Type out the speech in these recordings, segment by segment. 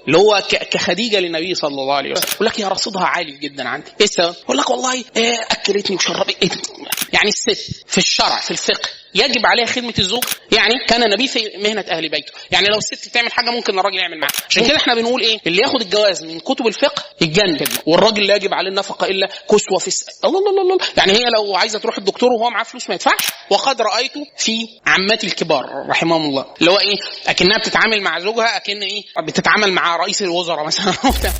اللي هو كخديجه للنبي صلى الله عليه وسلم، يقول لك يا رصيدها عالي جدا عندي. ايه السبب؟ يقول لك والله اكلتني وشربت. يعني الست في الشرع في الفقه يجب عليها خدمه الزوج. يعني كان النبي في مهنه اهل بيته، يعني لو الست تعمل حاجه ممكن الراجل يعمل معاها. عشان كده احنا بنقول ايه، اللي ياخد الجواز من كتب الفقه يتجنن، والراجل لا يجب عليه النفقه الا كسوه في الله الله الله. يعني هي لو عايزه تروح الدكتور وهو معاه فلوس ما يدفعش. وقد رايته في عماتي الكبار رحمهم الله، اللي هو ايه، اكنها بتتعامل مع زوجها اكن ايه بتتعامل مع رئيس الوزراء مثلا.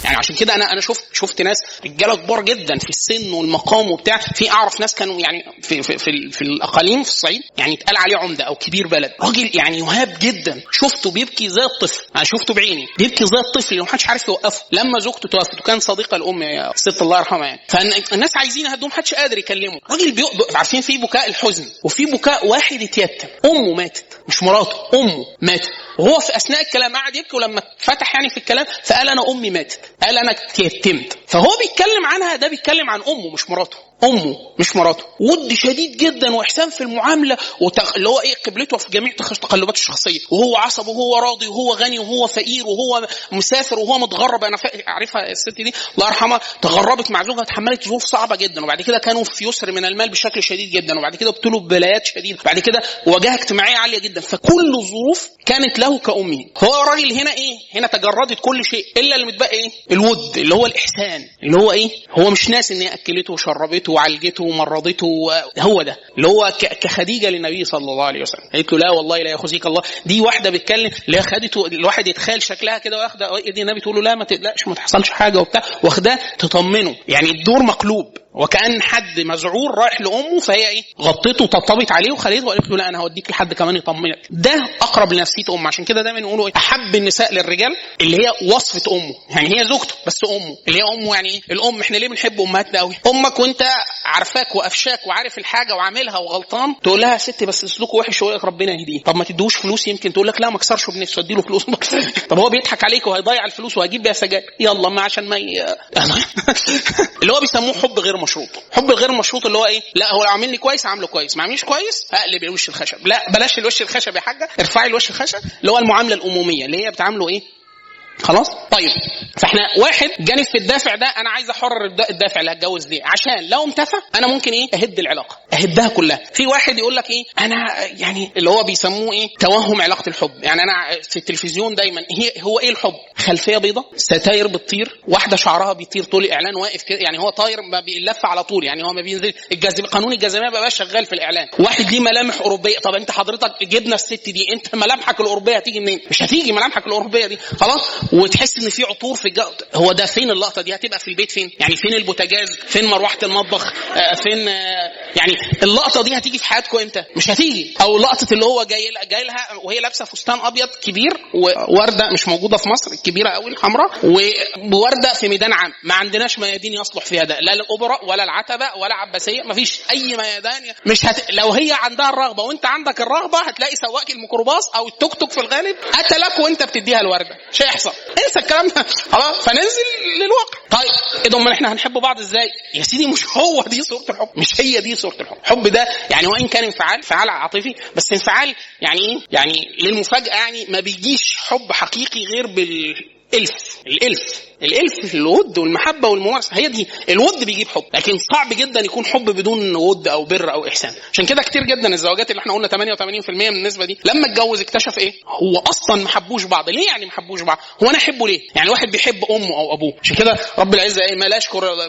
يعني عشان كده انا شفت ناس رجاله كبار جدا في السن والمقام وبتاع. في اعرف ناس كانوا يعني في الاقاليم في الصعيد يعني اتقال عليه عمده او كبير بلد، راجل يعني يهاب جدا. شفته بيبكي زي الطفل، انا شفته بعيني بيبكي زي الطفل اللي محدش عارف يوقفه. لما زوجته توفت وكان صديقه الام يا ست الله يرحمها يعني، فالناس عايزين يهدوه محدش قادر يكلمه. راجل عارفين في بكاء الحزن وفي بكاء واحد اتيتم، امه ماتت مش مراته، امه ماتت، وهو في اثناء الكلام قعد يبكي. ولما فتح يعني في الكلام فقال انا امي ماتت، قال انا اتيتمت. فهو بيتكلم عنها، ده بيتكلم عن امه مش مراته، امه مش مراته. ود شديد جدا واحسان في المعامله اللي هو ايه قبلته في جميع تقلبات الشخصيه، وهو عصب وهو راضي وهو غني وهو فقير وهو مسافر وهو متغرب. انا اعرفها الست دي الله يرحمها، تغربت مع زوجها، تحملت ظروف صعبه جدا، وبعد كده كانوا في يسر من المال بشكل شديد جدا، وبعد كده ابتلوا ببلايات شديده، بعد كده واجهه اجتماعيه عاليه جدا. فكل الظروف كانت له كأمه. هو الراجل هنا ايه، هنا تجردت كل شيء الا اللي متبقى ايه، الود اللي هو الاحسان، اللي هو ايه، هو مش ناس ان هي اكلته وشربته وعالجته ومرضته. هو ده اللي هو كخديجه للنبي صلى الله عليه وسلم، قالت له لا والله لا يخزيك الله. دي واحده بتكلم اللي خدته، الواحد يتخيل شكلها كده واخده ايدي النبي تقول له لا ما تقلقش ما تحصلش حاجه وبتاع، واخده تطمنه. يعني الدور مقلوب، وكأن حد مذعور رايح لأمه، فهي ايه غطته وطبطبت عليه وخليته وقالت له لا انا هوديك لحد كمان يطمنك. ده اقرب لنفسيه امه. عشان كده دايما نقولوا ايه، احب النساء للرجال اللي هي وصفه امه، يعني هي زوجته بس امه، اللي هي امه. يعني ايه الام؟ احنا ليه بنحب امهاتنا قوي؟ امك وانت عارفاك وافشاك وعارف الحاجه وعاملها وغلطان، تقول لها يا ستي بس سلوكه وحش ويقول لك ربنا يهديه. طب ما تدوش فلوس، يمكن تقول لك لا ما اكسرش بنفسه اديله فلوس. طب هو بيضحك عليك وهيضيع الفلوس وهيجيب بيها سجاير، يلا ما عشان ما اللي هو بيسموه حب غير مشروط. حب غير مشروط اللي هو ايه، لا هو لو عامل لي كويس عامله كويس، ما عملش كويس اقلب الوش الخشب. لا بلاش الوش الخشب يا حاجه، ارفعي الوش الخشب، اللي هو المعامله الاموميه اللي هي بتعامله ايه خلاص. طيب فاحنا واحد جانب في الدافع ده، انا عايز احرر الدافع اللي هتجوز ليه، عشان لو انتفى انا ممكن ايه اهد العلاقه، اهدها كلها. في واحد يقول لك ايه، انا يعني اللي هو بيسموه ايه توهم علاقه الحب. يعني انا في التلفزيون دايما هو ايه الحب، خلفيه بيضه، ستاير بتطير، واحده شعرها بيطير طول الاعلان واقف كده، يعني هو طاير ما بيلف على طول، يعني هو ما بينزل قانون الجاذبيه بقى شغال في الاعلان. واحد ليه ملامح اوروبيه، طب انت حضرتك جبنا الست دي، انت ملامحك الاوروبيه هتيجي منين؟ مش هتيجي ملامحك الاوروبيه دي خلاص. وتحس ان في عطور في هو ده فين اللقطه دي؟ هتبقى في البيت فين؟ يعني فين البوتاجاز، فين مروحه المطبخ، فين يعني اللقطه دي هتيجي في حياتكم امتى؟ مش هتيجي. او لقطه اللي هو جاي لها وهي لابسه فستان ابيض كبير وورده مش موجوده في مصر الكبيره قوي الحمراء، وورده في ميدان عام، ما عندناش ميادين يصلح فيها ده، لا الاوبرا ولا العتبه ولا عباسيه، ما فيش اي ميدان. مش لو هي عندها الرغبه وانت عندك الرغبه هتلاقي سواق الميكروباص او التوك توك في الغالب اتلك وانت بتديها الورده، مش هيحصل. انسى الكلام ده خلاص، فننزل للواقع. طيب ايه ده، احنا هنحب بعض ازاي يا سيدي؟ مش هو دي صوره الحب، مش هي دي صوره الحب. الحب ده يعني وان كان انفعال عاطفي، بس انفعال يعني ايه، يعني للمفاجاه، يعني ما بيجيش حب حقيقي غير الالف الود والمحبه والممارسه، هي دي الود بيجيب حب. لكن صعب جدا يكون حب بدون ود او بر او احسان. عشان كده كتير جدا الزواجات اللي احنا قلنا 88% من النسبه دي لما اتجوز اكتشف ايه، هو اصلا ما حبوش بعض. ليه يعني ما حبوش بعض؟ هو انا احبه ليه؟ يعني واحد بيحب امه او ابوه. عشان كده رب العزه ايه، ما لا يشكر الله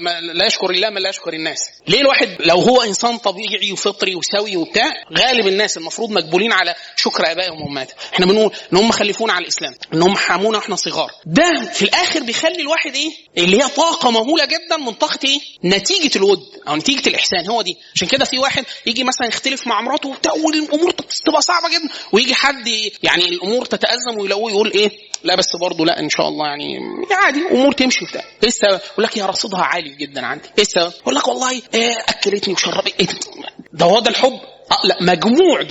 ما لا يشكر الناس. ليه الواحد لو هو انسان طبيعي وفطري وسوي وبتاع، غالب الناس المفروض مقبولين على شكر ابائهم وامهاتهم. احنا بنقول ان هم خلفونا على الاسلام، ان هم حامونا واحنا صغار. ده في الاخر بيخلي الواحد ايه، اللي هي طاقه مهوله جدا من طاقه ايه، نتيجه الود او نتيجه الاحسان، هو دي. عشان كده في واحد يجي مثلا يختلف مع مراته وبتاع والامور تبقى صعبه جدا، ويجي حد يعني الامور تتازم ويلاقوه يقول ايه، لا بس برضه لا ان شاء الله يعني عادي امور تمشي وبتاع. ايه السبب؟ يقول لك يا رصيدها عالي جدا عندي. ايه السبب؟ يقول لك والله اكلتني وشربت. ده هو ده الحب؟ لا، مجموع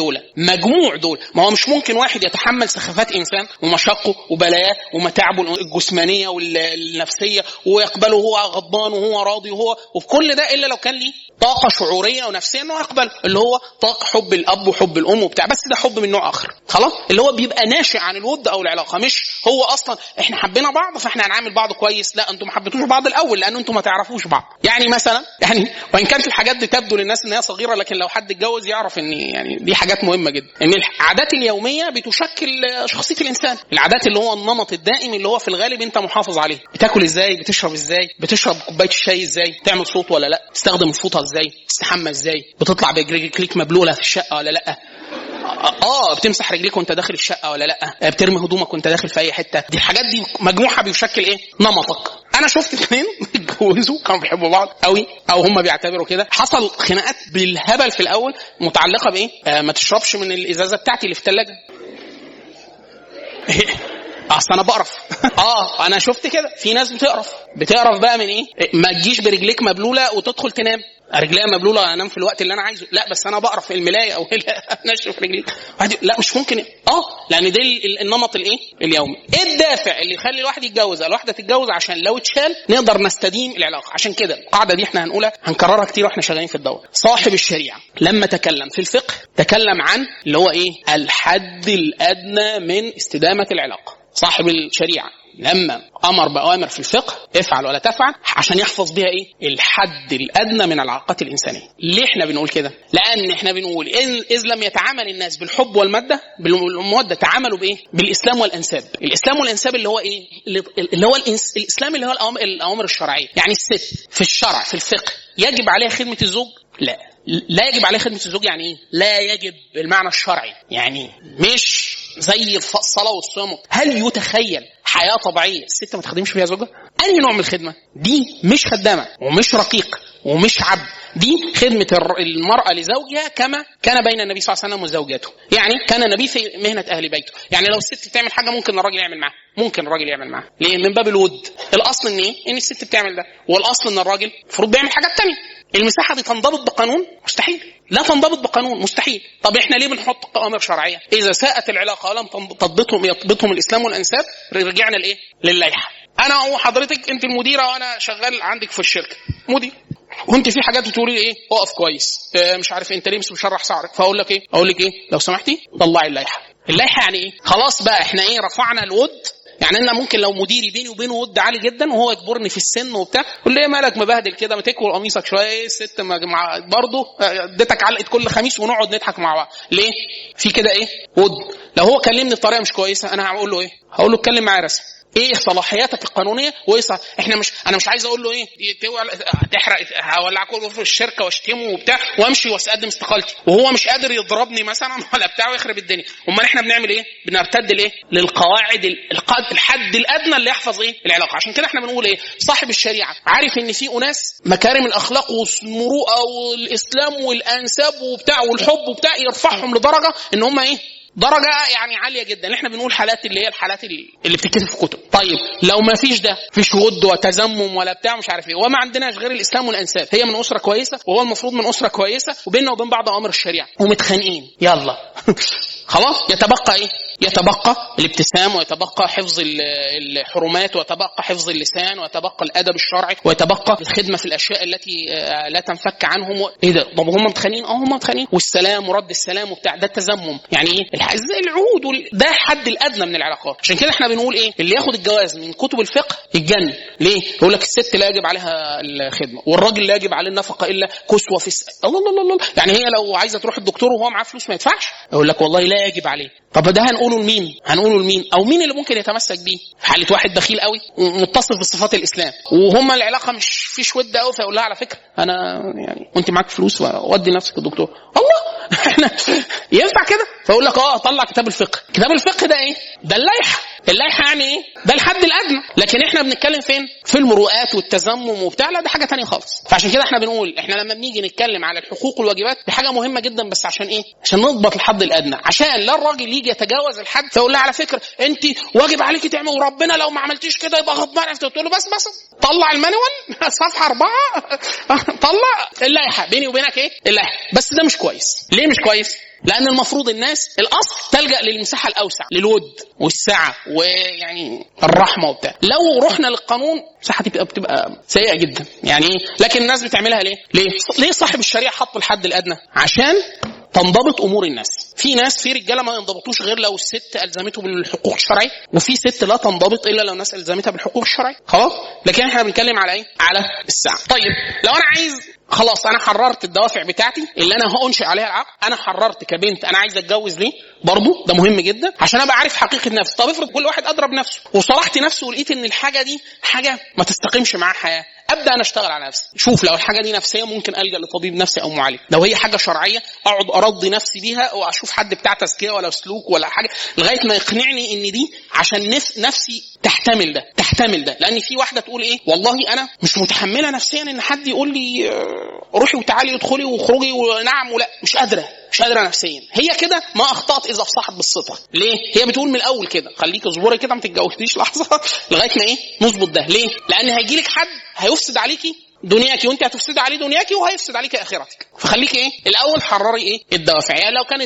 مجموع دول. ما هو مش ممكن واحد يتحمل سخافات انسان ومشاقه وبلاياه ومتاعبه الجسمانيه والنفسيه ويقبله وهو غضبان وهو راضي وفي كل ده الا لو كان ليه طاقه شعوريه ونفسيه انه يقبل، اللي هو طاقه حب الاب وحب الام وبتاع، بس ده حب من نوع اخر خلاص، اللي هو بيبقى ناشئ عن الود او العلاقه، مش هو اصلا احنا حبينا بعض فاحنا هنعامل بعض كويس. لا، انتم ما حبيتوش بعض الاول لان انتم ما تعرفوش بعض. يعني مثلا وان كانت الحاجات دي تبدو للناس ان هي صغيره، لكن لو حد اتجوز يعرف ان يعني دي حاجات مهمه جدا، ان العادات اليوميه بتشكل شخصيه الانسان. العادات اللي هو النمط الدائم اللي هو في الغالب انت محافظ عليه، بتاكل ازاي، بتشرب ازاي، بتشرب كوبايه الشاي ازاي، تعمل صوت ولا لا، تستخدم الفوطه ازاي، تستحمى ازاي، بتطلع برجليك مبلوله في الشقه ولا لا، بتمسح رجليك وانت داخل الشقه ولا لا، بترمي هدومك وانت داخل في اي حته. دي الحاجات دي مجموعه بيشكل ايه نمطك. انا شفت اثنين اتجوزوا كانوا بيحبوا بعض قوي او هم بيعتبروا كده، حصل خناقات بالهبل في الاول متعلقه بايه، ما تشربش من الازازه بتاعتي اللي في الثلاجه. اصل انا بقرف. انا شفت كده في ناس بتقرف بقى من ايه، ما تجيش برجليك مبلوله وتدخل تنام، رجليها مبلوله انام في الوقت اللي انا عايزه، لا بس انا بقرف في الملايه او نشف رجلي، لا مش ممكن. لان ده النمط الايه اليومي. ايه الدافع اللي يخلي الواحد يتجوز او الواحده تتجوز؟ عشان لو اتشال نقدر نستديم العلاقه. عشان كده القاعده دي احنا هنقولها هنكررها كتير واحنا شغالين في الدوره. صاحب الشريعه لما تكلم في الفقه تكلم عن اللي هو ايه الحد الادنى من استدامه العلاقه. صاحب الشريعه لما امر باوامر في الفقه افعل ولا تفعل عشان يحفظ بها ايه الحد الادنى من العلاقات الانسانيه. ليه احنا بنقول كده؟ لان احنا بنقول ان اذ لم يتعامل الناس بالحب والموده بالموده تعاملوا بايه بالاسلام والانساب. الاسلام والانساب اللي هو ايه اللي هو الاسلام اللي هو الاوامر الشرعيه. يعني الست في الشرع في الفقه يجب عليها خدمه الزوج؟ لا يجب عليه خدمة الزوج. يعني ايه لا يجب بالمعنى الشرعي؟ يعني مش زي الصلاة والصوم. هل يتخيل حياة طبيعية الست ما تخدمش فيها زوجها؟ أي نوع من الخدمة دي؟ مش خدامة ومش رقيق ومش عبد، دي خدمة المرأة لزوجها كما كان بين النبي صلى الله عليه وسلم وزوجاته. يعني كان النبي في مهنة أهل بيته. يعني لو الست بتعمل حاجة ممكن الراجل يعمل معها، ليه؟ من باب الود. الأصل إن إيه؟ إن الست بتعمل ده، والأصل إن الراجل المفروض بيعمل حاجات تانية. المساحة دي تنضبط بقانون؟ مستحيل. لا تنضبط بقانون، مستحيل. طب احنا ليه بنحط أوامر شرعية؟ إذا ساءت العلاقة ولم يضبطهم الإسلام والأنساب رجعنا لإيه؟ للائحة. أنا وحضرتك أنت المديرة وأنا شغال عندك في الشركة مدير، وانت في حاجات بتقولي ايه اقف كويس، مش عارف انت ليه مش مشرح شعرك، فاقول لك ايه لو سمحتي طلعي اللائحه. يعني ايه؟ خلاص بقى احنا ايه رفعنا الود. يعني انا ممكن لو مديري بيني وبينه ود عالي جدا وهو يكبرني في السن وبتاع، قول لي مالك مبهدل كده، ما تكوي قميصك شويه، الست برضه اديتك علقه كل خميس ونقعد نضحك مع بعض. ليه؟ في كده ايه ود. لو هو كلمني بطريقه مش كويسه انا هقول له ايه؟ هقول له اتكلم معايا رسمي. ايه صلاحياتك القانونيه وايه انا مش عايز اقول له ايه تحرق هولع كله في الشركه واشتمه وبتاع وامشي واقدم استقالتي وهو مش قادر يضربني مثلا ولا بتاع ويخرب الدنيا. امال احنا بنعمل ايه؟ بنرتد لايه؟ للقواعد الحد الادنى اللي يحفظ ايه العلاقه. عشان كده احنا بنقول ايه صاحب الشريعه عارف ان في اناس مكارم الاخلاق والمروءه والاسلام والانساب وبتاع والحب وبتاع يرفعهم لدرجه ان هم ايه درجة يعني عالية جدا. احنا بنقول حالات اللي هي الحالات اللي بتتكتب في كتب. طيب لو ما فيش ده، فيش ود وتزمم ولا بتاع مش عارف ايه، وما عندناش غير الاسلام والانساب، هي من اسرة كويسة وهو المفروض من اسرة كويسة وبيننا وبين بعض اوامر الشريعة ومتخانقين، يلا خلاص يتبقى ايه؟ يتبقى الابتسام ويتبقى حفظ الحرمات ويتبقى حفظ اللسان ويتبقى الادب الشرعي ويتبقى الخدمة في الاشياء التي لا تنفك عنهم. ايه ده؟ طب هم متخانقين؟ هم متخانقين، والسلام ورد السلام وبتاع ده التزمم. يعني ايه زي العهود ده الحد الادنى من العلاقات. عشان كده احنا بنقول ايه اللي ياخد الجواز من كتب الفقه يتجنن. ليه؟ يقول لك الست لا يجب عليها الخدمه والراجل لا يجب عليه النفقه الا كسوه في الله. يعني هي لو عايزه تروح الدكتور وهو معاه فلوس ما يدفعش؟ يقول لك والله لا يجب عليه. طب ده هنقوله لمين او مين اللي ممكن يتمسك بيه في حاله واحد بخيل قوي ومتصف بصفات الاسلام وهم العلاقه مش فيش ود قوي، فيقول لها على فكره انا يعني وانت معاك فلوس ودي نفسك الدكتور. الله احنا ينفع كده؟ فاقول لك طلع كتاب الفقه. كتاب الفقه ده ايه؟ ده اللائحه يعني ايه؟ ده الحد الادنى. لكن احنا بنتكلم فين؟ في المروءات والتزمم وبتاع، لا ده حاجه تانية خالص. فعشان كده احنا بنقول احنا لما بنيجي نتكلم على الحقوق والواجبات دي حاجه مهمه جدا، بس عشان ايه؟ عشان نضبط الحد الادنى، عشان لا الراجل يجي يتجاوز الحد فيقول لها على فكره انت واجب عليكي تعمل وربنا لو ما عملتيش كده يبقى غضبان. تقول له بس طلع المانيوال صفحه 4 طلع اللائحه بيني وبينك ايه اللائحه. بس ده مش كويس. ليه مش كويس؟ لان المفروض الناس الاصل تلجأ للمساحه الاوسع، للود والسعه ويعني الرحمه وبتاع. لو رحنا للقانون مساحه بتبقى سيئه جدا يعني. لكن الناس بتعملها ليه صاحب الشريعه حط الحد الادنى؟ عشان تنضبط امور الناس. في ناس، في رجاله ما ينضبطوش غير لو الست الزمته بالحقوق الشرعيه، وفي ست لا تنضبط الا لو الناس الزمتها بالحقوق الشرعيه. خلاص، لكن احنا بنتكلم على ايه؟ على الساعه. طيب لو انا عايز خلاص، انا حررت الدوافع بتاعتي اللي انا هانشئ عليها العقد، انا حررت كبنت انا عايز اتجوز ليه، برضو ده مهم جدا عشان ابقى عارف حقيقه نفسي. طب افرض كل واحد اضرب نفسه وصلحت نفسه ولقيت ان الحاجه دي حاجه ما تستقيمش معاه حياه، ابدا انا اشتغل على نفسي. شوف لو الحاجه دي نفسيه ممكن الجا لطبيب نفسي او معالج. لو هي حاجه شرعيه اقعد ارضي نفسي بيها واشوف حد بتاع تزكيه ولا سلوك ولا حاجه لغايه ما يقنعني ان دي عشان نفسي تحتمل ده. لان في واحده تقول ايه، والله انا مش متحمله نفسيا ان حد يقول لي روحي وتعالي وادخلي وخروجي ونعم ولا، مش قادره نفسيا. هي كده ما اخطات اذا افصحت بالصدق. ليه؟ هي بتقول من الاول كده خليك اصبري كده ما تتجوزيش لحظه لغايه ما نظبط ده. ليه؟ لان هيجيلك حد هيفسد عليكي دنياكي وانت هتفسد عليه دنياكي وهيفسد عليك اخرتك. فخليك الاول حرري الدوافع. يعني لو كان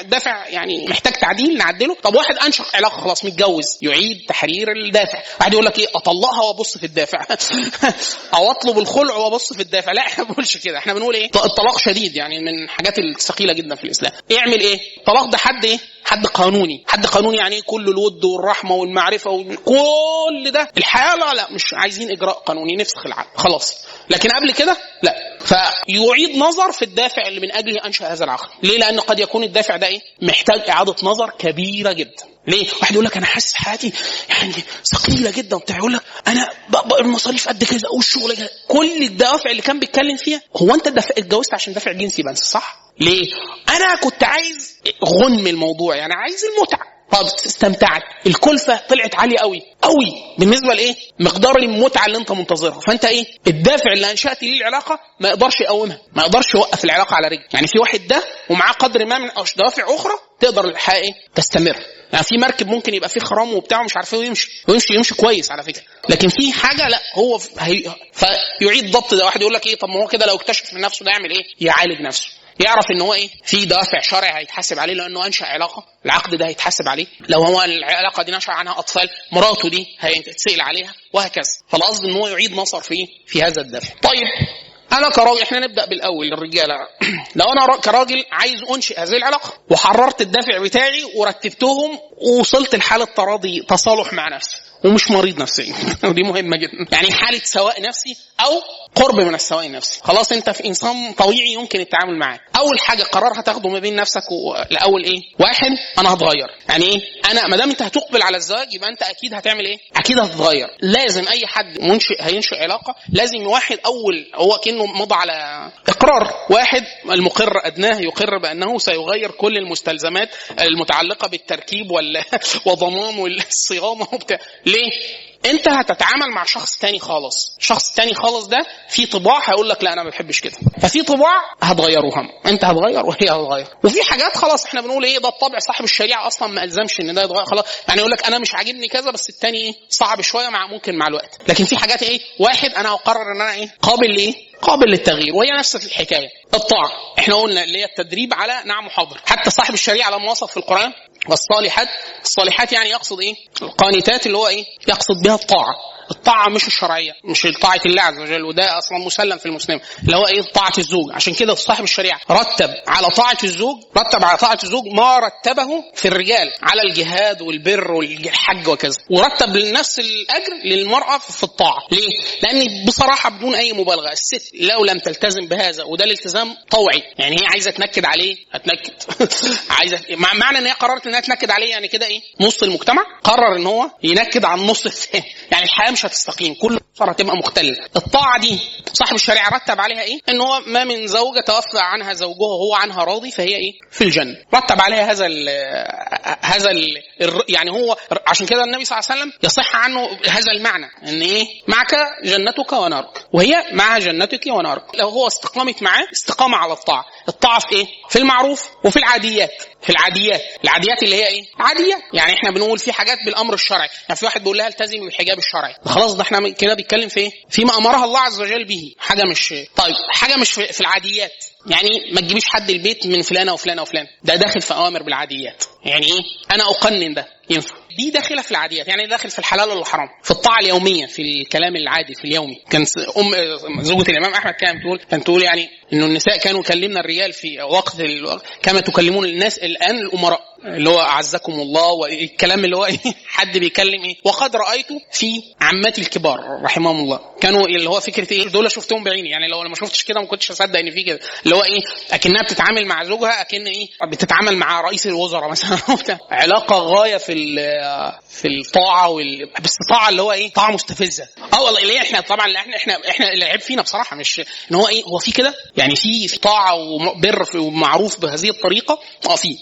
الدافع يعني محتاج تعديل نعدله. طب واحد انشأ علاقه خلاص متجوز، يعيد تحرير الدافع. واحد يقول لك اطلقها وابص في الدافع او اطلب الخلع وابص في الدافع. لا احنا ما بنقولش كده، احنا بنقول الطلاق شديد يعني من الحاجات الثقيله جدا في الاسلام. اعمل الطلاق ده حد قانوني يعني كل الود والرحمه والمعرفه وكل ده. الحياه لا مش عايزين اجراء قانوني، نفسخ العقد خلاص. لكن قبل كده لا. فيعيد نظر في الدافع اللي من اجله انشا هذا العقد. ليه؟ لان قد يكون الدافع ده محتاج اعاده نظر كبيره جدا. ليه؟ واحد يقول لك انا حاسس حياتي يعني ثقيله جدا وبتاع، يقول لك انا المصاريف قد كذا والشغل كذا. كل الدوافع اللي كان بيتكلم فيها، هو انت اتجوزت عشان دافع جنسي بس صح؟ ليه؟ انا كنت عايز غنم الموضوع، يعني عايز المتعه. طب استمتعت، الكلفه طلعت عاليه قوي بالنسبه مقدار المتعه اللي انت منتظرها. فانت الدافع اللي انشات ليه العلاقه ما يقدرش يقومها، ما يقدرش يوقف العلاقه على رجل. يعني في واحد ده ومعاه قدر ما من دوافع اخرى تقدر الحياه تستمر. يعني في مركب ممكن يبقى فيه خرام وبتاع مش عارف ويمشي كويس على فكره، لكن في حاجه لا هو فيعيد ضبط ده. واحد يقول لك طب ما هو كده لو اكتشف من نفسه ده يعمل يعالج نفسه، يعرف ان هو في دوافع شرعي هيتحاسب عليه لانه انشا علاقه، العقد ده هيتحاسب عليه. لو هو العلاقه دي نشا عنها اطفال، مراته دي هيتسال عليها وهكذا. فالقصد ان هو يعيد نظر في هذا الدافع. طيب انا كراجل، احنا نبدا بالاول الرجاله. لو انا كراجل عايز انشئ هذه العلاقه وحررت الدافع بتاعي ورتبتهم ووصلت لحاله تراضي تصالح مع نفسي ومش مريض نفسيا ودي مهمه جدا، يعني حاله سواء نفسي او قرب من السواء النفسي. خلاص انت في انسان طبيعي يمكن التعامل معاه. اول حاجه قرار هتاخده ما بين نفسك الاول واحد، انا هتغير. يعني انا ما دام انت هتقبل على الزواج يبقى انت اكيد هتعمل اكيد هتتغير. لازم اي حد هينشئ علاقه لازم واحد اول هو كانه مضى على اقرار. واحد المقر ادناه يقر بانه سيغير كل المستلزمات المتعلقه بالتركيب وضمان والصيانه وبتاع. ليه؟ انت هتتعامل مع شخص تاني خالص. شخص تاني خالص ده في طباع هيقول لك لا انا ما بحبش كده، ففي طباع هتغيروها، انت هتغير وهي هتغير. وفي حاجات خلاص احنا بنقول ده الطبع صاحب الشريعه اصلا ما الزمش ان ده يتغير خلاص. يعني يقول لك انا مش عاجبني كذا بس التاني صعب شويه ممكن مع الوقت. لكن في حاجات واحد انا هقرر ان انا قابل للتغيير. وهي نفس الحكايه الطاعه. احنا قلنا اللي هي التدريب على نعم وحاضر. حتى صاحب الشريعه لما وصف في القران والصالحات يعني يقصد القانتات اللي هو يقصد بها الطاعة مش الشرعية، مش طاعة الله عز وجل، وده أصلا مسلم في المسلم اللي هو طاعة الزوج. عشان كده صاحب الشريعة رتب على طاعة الزوج ما رتبه في الرجال على الجهاد والبر والحج وكذا، ورتب نفس الأجر للمرأة في الطاعة. ليه؟ لأن بصراحة بدون أي مبالغة الست لو لم تلتزم بهذا، وده الالتزام طوعي، يعني هي عايزة تنكد عليه هتنكد عايزة معنى ان هي قررت انها تنكد عليه يعني كده نص المجتمع قرر ان هو ينكد على النص الثاني. يعني الحياه مش هتستقيم، كل صار هتبقى مختلة. الطاعه دي صاحب الشريعه رتب عليها ان هو ما من زوجه توفى عنها زوجها وهو عنها راضي فهي في الجنه. رتب عليها يعني هو عشان كده النبي صلى الله عليه وسلم يصح عنه هذا المعنى ان معك جنتك ونارك، وهي معها جنتك ونارك. لو هو استقامت معاه استقامه على الطاعه في في المعروف وفي العاديات. العاديات اللي هي عادية. يعني احنا بنقول في حاجات بالامر الشرعي، يعني في واحد بيقول لها التزمي بالحجاب الشرعي، خلاص ده احنا كده بيتكلم في فيما امرها الله عز وجل به، حاجه مش في العاديات. يعني ما تجيبيش حد البيت من فلانه وفلانه وفلان، ده داخل في اوامر بالعاديات. يعني ايه انا اقنن ده ينفع، دي داخله في العاديات، يعني داخل في الحلال والحرام، في الطاعه اليوميه، في الكلام العادي في اليومي. كان زوجة الامام احمد كانت تقول يعني انه النساء كانوا يكلمنا الرجال في وقت كما تكلمون الناس الان الامراء، اللي هو اعزكم الله، والكلام اللي هو حد بيكلم ايه. وقد رايته في عماتي الكبار رحمهم الله، كانوا اللي هو فكره ايه، دول شفتهم بعيني، يعني لو ما شفتش كده ما كنتش اصدق ان في كده، اللي هو ايه اكنها بتتعامل مع زوجها اكن ايه بتتعامل مع رئيس الوزراء مثلا علاقه غايه في الطاعه بس الطاعه اللي هو ايه طاعه مستفزه. والله اللي احنا طبعا احنا اللي عيب فينا بصراحه، مش ان هو ايه هو في كده، يعني في طاعه وبر ومعروف بهذه الطريقه في